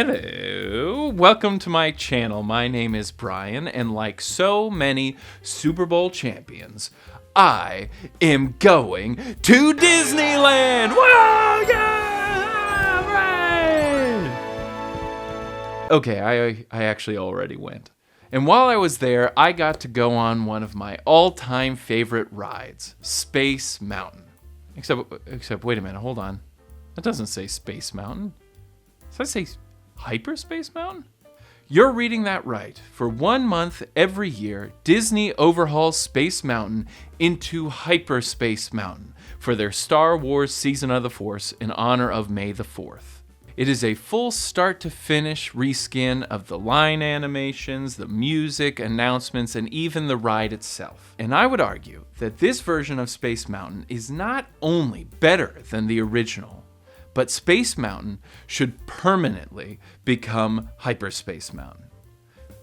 Hello, welcome to my channel. My name is Brian, and like so many Super Bowl champions, I am going to Disneyland! Whoa, yeah! Right! Okay, I actually already went. And while I was there, I got to go on one of my all-time favorite rides, Space Mountain. Except, wait a minute, hold on. That doesn't say Space Mountain. Does that say Hyperspace Mountain? You're reading that right. For 1 month every year, Disney overhauls Space Mountain into Hyperspace Mountain for their Star Wars Season of the Force in honor of May the 4th. It is a full start-to-finish reskin of the line animations, the music, announcements, and even the ride itself. And I would argue that this version of Space Mountain is not only better than the original, but Space Mountain should permanently become Hyperspace Mountain.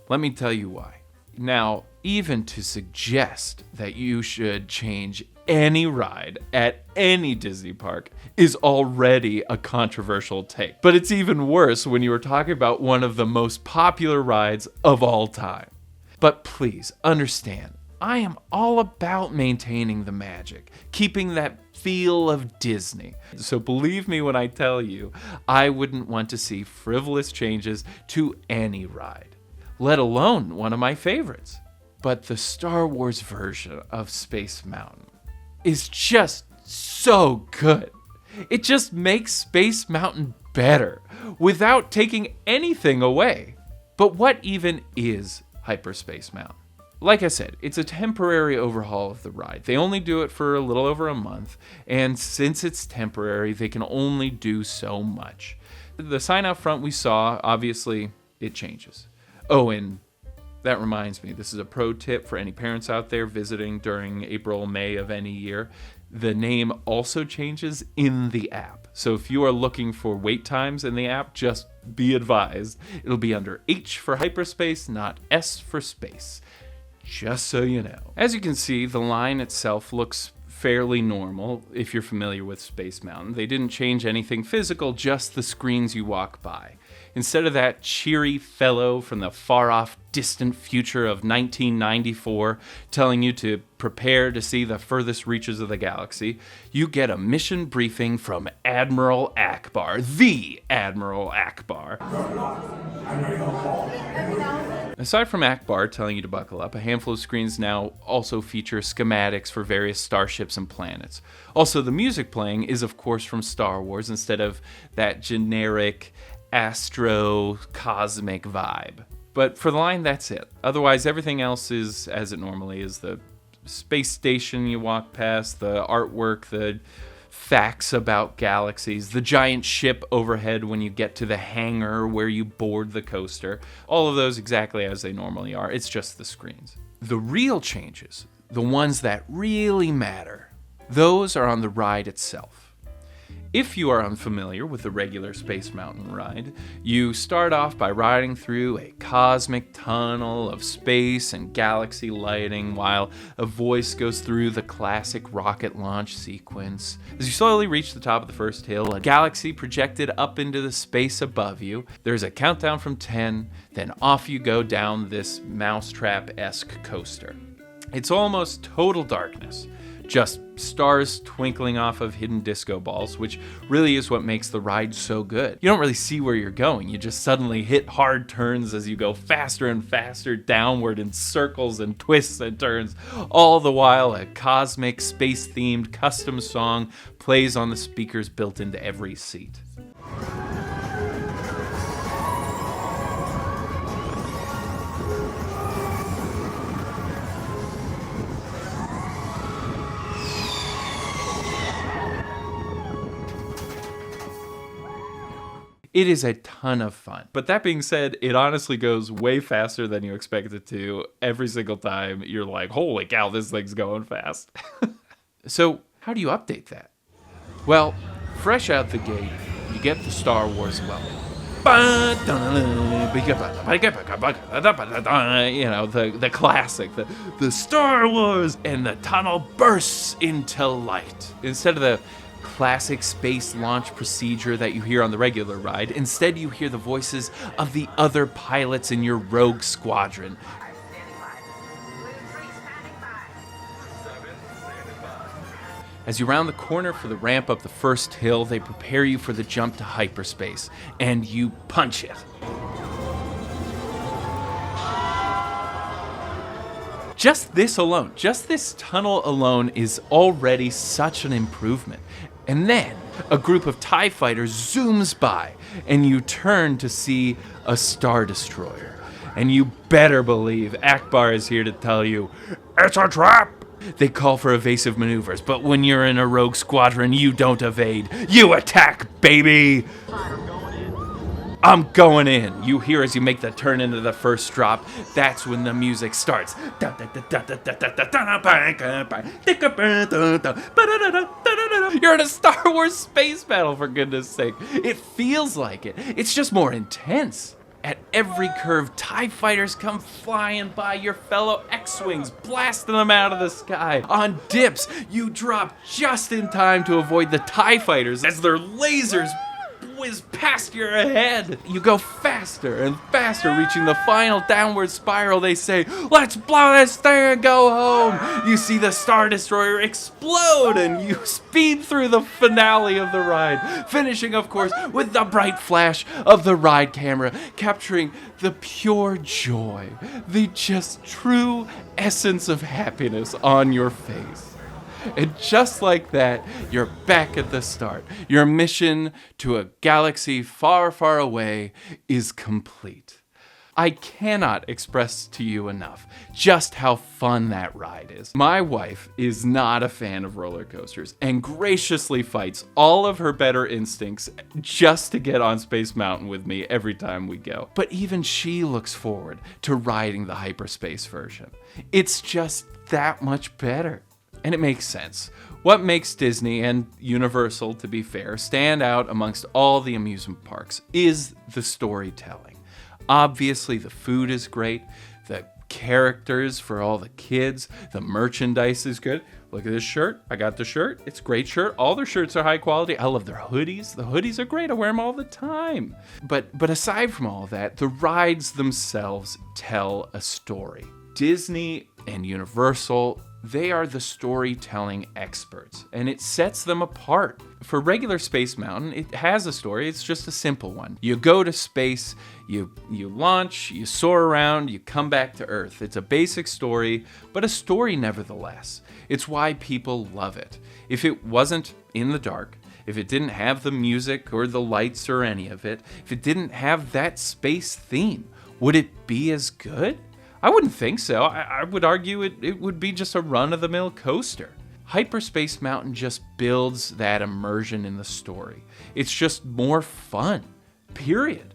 Let me tell you why. Now, even to suggest that you should change any ride at any Disney park is already a controversial take. But it's even worse when you are talking about one of the most popular rides of all time. But please understand, I am all about maintaining the magic, keeping that feel of Disney. So believe me when I tell you, I wouldn't want to see frivolous changes to any ride, let alone one of my favorites. But the Star Wars version of Space Mountain is just so good. It just makes Space Mountain better without taking anything away. But what even is Hyperspace Mountain? Like I said, it's a temporary overhaul of the ride. They only do it for a little over a month, and since it's temporary, they can only do so much. The sign out front we saw, obviously, it changes. Oh, and that reminds me, this is a pro tip for any parents out there visiting during April, May of any year. The name also changes in the app. So if you are looking for wait times in the app, just be advised. It'll be under H for hyperspace, not S for space. Just so you know. As you can see, the line itself looks fairly normal if you're familiar with Space Mountain. They didn't change anything physical, just the screens you walk by. Instead of that cheery fellow from the far-off distant future of 1994 telling you to prepare to see the furthest reaches of the galaxy, you get a mission briefing from Admiral Akbar, the Admiral Akbar. Aside from Akbar telling you to buckle up, a handful of screens now also feature schematics for various starships and planets. Also, the music playing is of course from Star Wars instead of that generic astro-cosmic vibe. But for the line, that's it. Otherwise, everything else is as it normally is. The space station you walk past, the artwork, the facts about galaxies, the giant ship overhead when you get to the hangar where you board the coaster. All of those exactly as they normally are. It's just the screens. The real changes, the ones that really matter, those are on the ride itself. If you are unfamiliar with the regular Space Mountain ride, you start off by riding through a cosmic tunnel of space and galaxy lighting while a voice goes through the classic rocket launch sequence. As you slowly reach the top of the first hill, a galaxy projected up into the space above you, there's a countdown from 10, then off you go down this mousetrap-esque coaster. It's almost total darkness. Just stars twinkling off of hidden disco balls, which really is what makes the ride so good. You don't really see where you're going. You just suddenly hit hard turns as you go faster and faster downward in circles and twists and turns. All the while, a cosmic, space-themed custom song plays on the speakers built into every seat. It is a ton of fun. But that being said, it honestly goes way faster than you expect it to. Every single time you're like, holy cow, this thing's going fast. So how do you update that? Well, fresh out the gate, you get the Star Wars welcome. You know, the classic, the Star Wars, and the tunnel bursts into light. Instead of the classic space launch procedure that you hear on the regular ride. Instead, you hear the voices of the other pilots in your rogue squadron. As you round the corner for the ramp up the first hill, they prepare you for the jump to hyperspace, and you punch it. Just this tunnel alone is already such an improvement. And then a group of TIE fighters zooms by, and you turn to see a Star Destroyer. And you better believe Akbar is here to tell you, it's a trap! They call for evasive maneuvers, but when you're in a rogue squadron, you don't evade. You attack, baby! I'm going in. You hear as you make the turn into the first drop. That's when the music starts. You're in a Star Wars space battle, for goodness sake. It feels like it. It's just more intense. At every curve, TIE fighters come flying by your fellow X-Wings, blasting them out of the sky. On dips, you drop just in time to avoid the TIE fighters as their lasers whiz past your head. You go faster and faster, reaching the final downward spiral. They say, let's blow this thing and go home. You see the Star Destroyer explode and you speed through the finale of the ride, finishing, of course, with the bright flash of the ride camera, capturing the pure joy, the just true essence of happiness on your face. And just like that, you're back at the start. Your mission to a galaxy far, far away is complete. I cannot express to you enough just how fun that ride is. My wife is not a fan of roller coasters and graciously fights all of her better instincts just to get on Space Mountain with me every time we go. But even she looks forward to riding the hyperspace version. It's just that much better. And it makes sense. What makes Disney and Universal, to be fair, stand out amongst all the amusement parks is the storytelling. Obviously, the food is great, the characters for all the kids, the merchandise is good. Look at this shirt. I got the shirt. It's a great shirt. All their shirts are high quality. I love their hoodies. The hoodies are great. I wear them all the time. But aside from all that, the rides themselves tell a story. Disney and Universal, they are the storytelling experts, and it sets them apart. For regular Space Mountain, it has a story. It's just a simple one. You go to space, you launch, you soar around, you come back to Earth. It's a basic story, but a story nevertheless. It's why people love it. If it wasn't in the dark, if it didn't have the music or the lights or any of it, if it didn't have that space theme, would it be as good? I wouldn't think so. I would argue it would be just a run-of-the-mill coaster. Hyperspace Mountain just builds that immersion in the story. It's just more fun, period.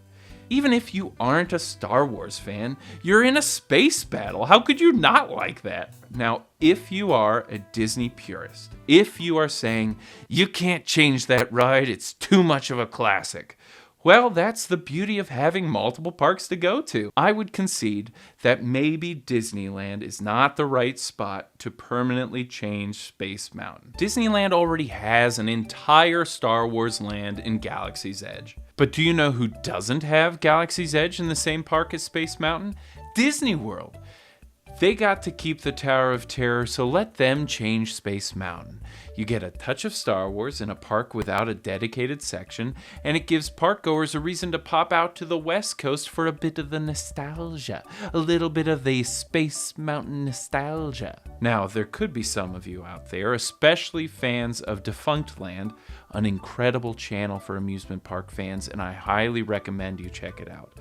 Even if you aren't a Star Wars fan, you're in a space battle. How could you not like that? Now, if you are a Disney purist, if you are saying, you can't change that ride, it's too much of a classic, well, that's the beauty of having multiple parks to go to. I would concede that maybe Disneyland is not the right spot to permanently change Space Mountain. Disneyland already has an entire Star Wars land in Galaxy's Edge. But do you know who doesn't have Galaxy's Edge in the same park as Space Mountain? Disney World. They got to keep the Tower of Terror, so let them change Space Mountain. You get a touch of Star Wars in a park without a dedicated section, and it gives parkgoers a reason to pop out to the West Coast for a bit of the nostalgia, a little bit of the Space Mountain nostalgia. Now, there could be some of you out there, especially fans of Defunctland, an incredible channel for amusement park fans, and I highly recommend you check it out.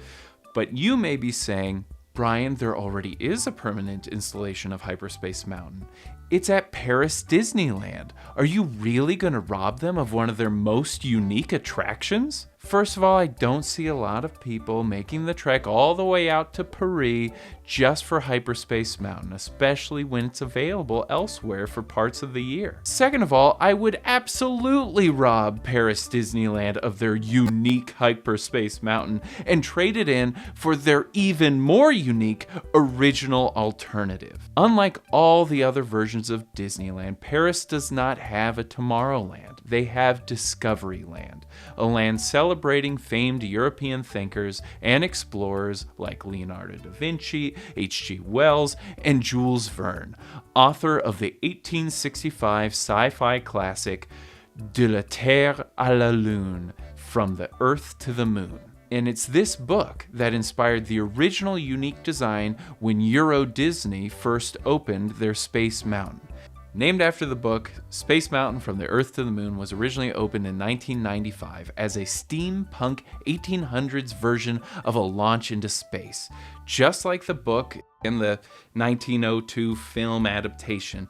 But you may be saying, Brian, there already is a permanent installation of Hyperspace Mountain. It's at Paris Disneyland. Are you really going to rob them of one of their most unique attractions? First of all, I don't see a lot of people making the trek all the way out to Paris just for Hyperspace Mountain, especially when it's available elsewhere for parts of the year. Second of all, I would absolutely rob Paris Disneyland of their unique Hyperspace Mountain and trade it in for their even more unique original alternative. Unlike all the other versions of Disneyland, Paris does not have a Tomorrowland. They have Discoveryland, a land celebrating famed European thinkers and explorers like Leonardo da Vinci, H.G. Wells, and Jules Verne, author of the 1865 sci-fi classic De la Terre à la Lune, From the Earth to the Moon. And it's this book that inspired the original unique design when Euro Disney first opened their Space Mountain. Named after the book, Space Mountain From the Earth to the Moon was originally opened in 1995 as a steampunk 1800s version of a launch into space. Just like the book and the 1902 film adaptation,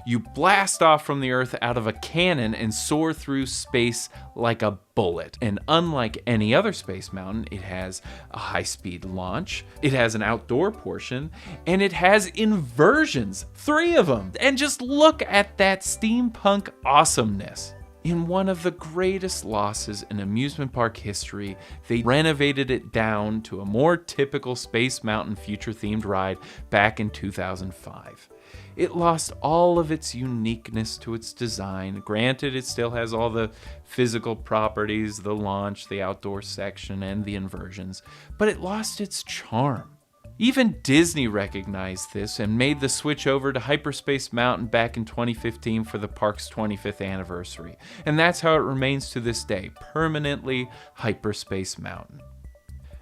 you blast off from the Earth out of a cannon and soar through space like a bullet. And unlike any other Space Mountain, it has a high-speed launch, it has an outdoor portion, and it has inversions, 3 of them. And just look at that steampunk awesomeness. In one of the greatest losses in amusement park history, they renovated it down to a more typical Space Mountain future-themed ride back in 2005. It lost all of its uniqueness to its design. Granted, it still has all the physical properties, the launch, the outdoor section, and the inversions, but it lost its charm. Even Disney recognized this and made the switch over to Hyperspace Mountain back in 2015 for the park's 25th anniversary. And that's how it remains to this day, permanently Hyperspace Mountain.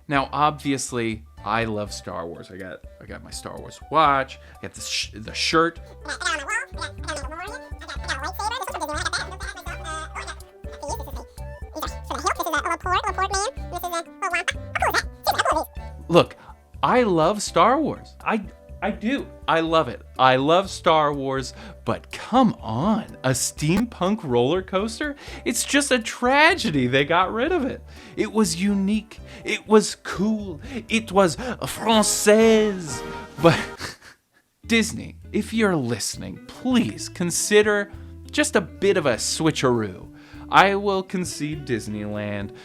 Now, obviously, I love Star Wars. I got my Star Wars watch, I got the shirt. Look, I love Star Wars. I do. I love it. I love Star Wars, but come on, a steampunk roller coaster? It's just a tragedy they got rid of it. It was unique. It was cool. It was française. But Disney, if you're listening, please consider just a bit of a switcheroo. I will concede Disneyland,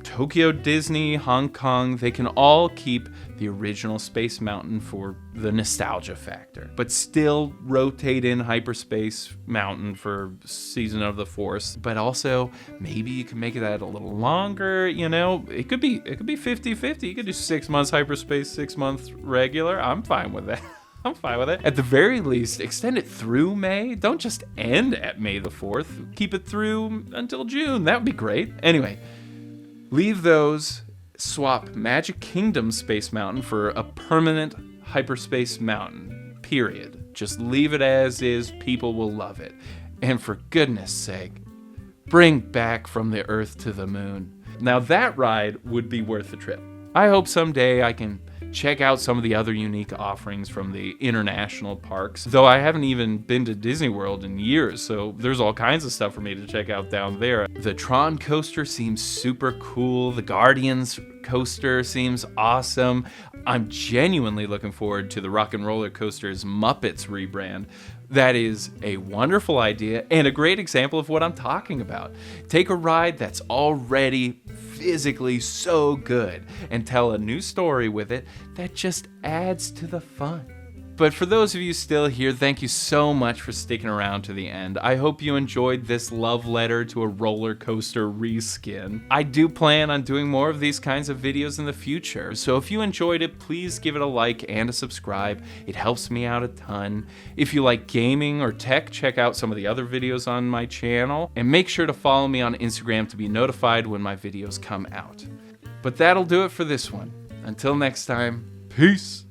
Tokyo Disney, Hong Kong, they can all keep the original Space Mountain for the nostalgia factor, but still rotate in Hyperspace Mountain for Season of the Force. But also, maybe you can make that a little longer, you know? It could be 50-50. You could do 6 months Hyperspace, 6 months regular. I'm fine with that. I'm fine with it. At the very least, extend it through May. Don't just end at May the 4th. Keep it through until June. That would be great. Anyway, leave those, swap Magic Kingdom Space Mountain for a permanent Hyperspace Mountain, period. Just leave it as is, people will love it. And for goodness sake, bring back From the Earth to the Moon. Now that ride would be worth the trip. I hope someday I can check out some of the other unique offerings from the international parks, though I haven't even been to Disney World in years, so there's all kinds of stuff for me to check out down there. The Tron coaster seems super cool. The Guardians coaster seems awesome. I'm genuinely looking forward to the Rock and Roller Coaster's Muppets rebrand. That is a wonderful idea and a great example of what I'm talking about. Take a ride that's already physically so good and tell a new story with it that just adds to the fun. But for those of you still here, thank you so much for sticking around to the end. I hope you enjoyed this love letter to a roller coaster reskin. I do plan on doing more of these kinds of videos in the future, so if you enjoyed it, please give it a like and a subscribe. It helps me out a ton. If you like gaming or tech, check out some of the other videos on my channel, and make sure to follow me on Instagram to be notified when my videos come out. But that'll do it for this one. Until next time, peace!